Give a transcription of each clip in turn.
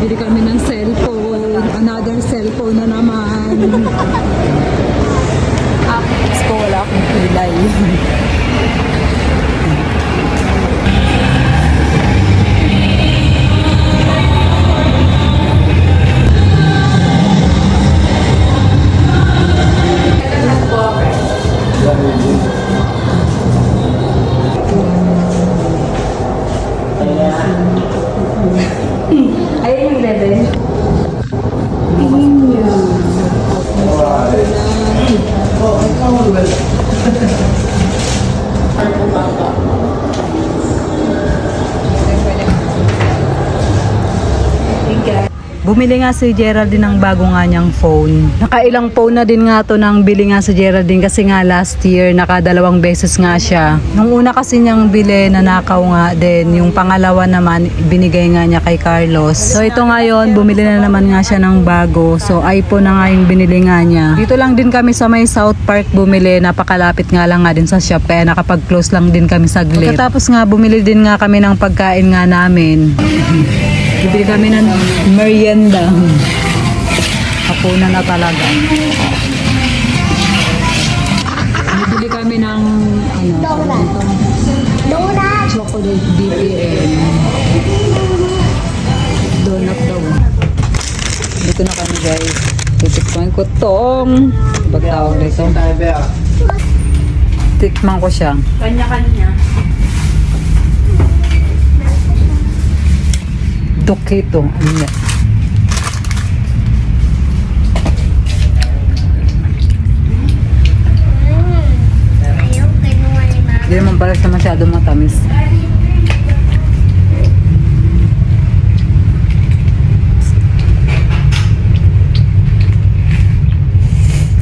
Bibili kami ng cellphone. Another cellphone na naman. Gusto ko wala akong pilay. Ayun yung level. Bumili nga si Geraldine ng bago nga niyang phone. Nakailang phone na din nga to nang bili nga si Geraldine kasi nga last year nakadalawang beses nga siya. Nung una kasi niyang bili nanakaw nga din. Yung pangalawa naman binigay nga niya kay Carlos. So ito ngayon bumili na naman nga siya ng bago. So iPhone na nga yung binili nga niya. Dito lang din kami sa may South Park bumili. Napakalapit nga lang nga din sa shop kaya nakapag-close lang din kami saglit. Pagkatapos nga bumili din nga kami ng pagkain nga namin. Bibili kami ng merienda. Hapunan na talaga. Bibili kami ng Donut. chocolate BPM. Donut daw. Dito na kami guys. Titikman ko tong pagtawag dito. Tikman ko siya. Kanya-kanya. Dokito. Ano yan? Ayaw, kinuha ni Mama. Hindi naman pala siya masyado matamis.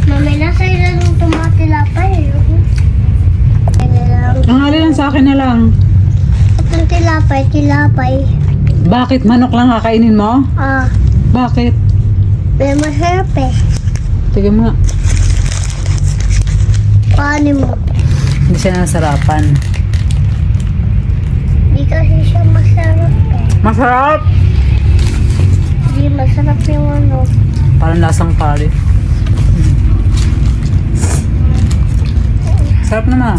Mami, nasa ilan yung tumatilapay? Ang hali lang sa akin na lang. Itong tilapay. Bakit? Manok lang kakainin mo? Ah, Bakit? may masarap eh. Sige mo nga. Paano mo? Hindi siya nasarapan. Di kasi siya masarap eh. Masarap! Di masarap yung ano. Parang lasang curry. Sarap naman.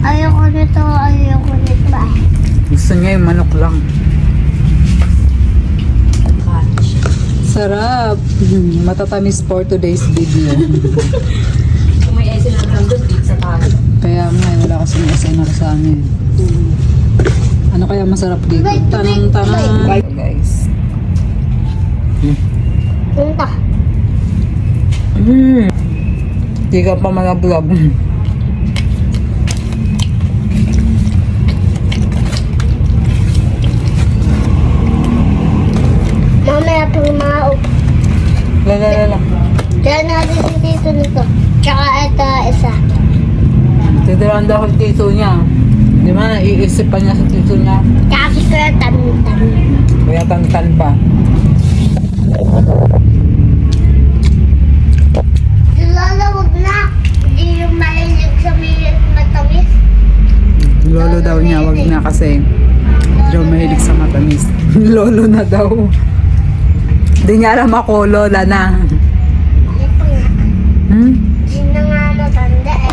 Ayoko nito. Gusto niya yung manok lang. Sarap! Matatamis for today's video. Kung may essay lang lang doon, pizza tayo. Kaya nga, wala kasing SNR sa amin. Ano kaya masarap dito? Tanong-tanong. Bye guys. Punta. Hindi ka pa malablag. Mamaya pang maop. Lala. Kaya natin dito nito. Tsaka ito isa. Titiraan daw yung tito niya. Di ba, naiisip pa niya sa tito niya. Tsaka si Kuya tamin-tamin. Kaya tantan pa. Si Lola, wag na. Hindi yung mahilig sa may matamis. Lolo daw niya, wag na kasi. Hindi daw mahilig sa matamis. Lolo na daw. Hindi niya alam ako, lola na. Ito nga. Hmm? Hindi na nga matanda eh.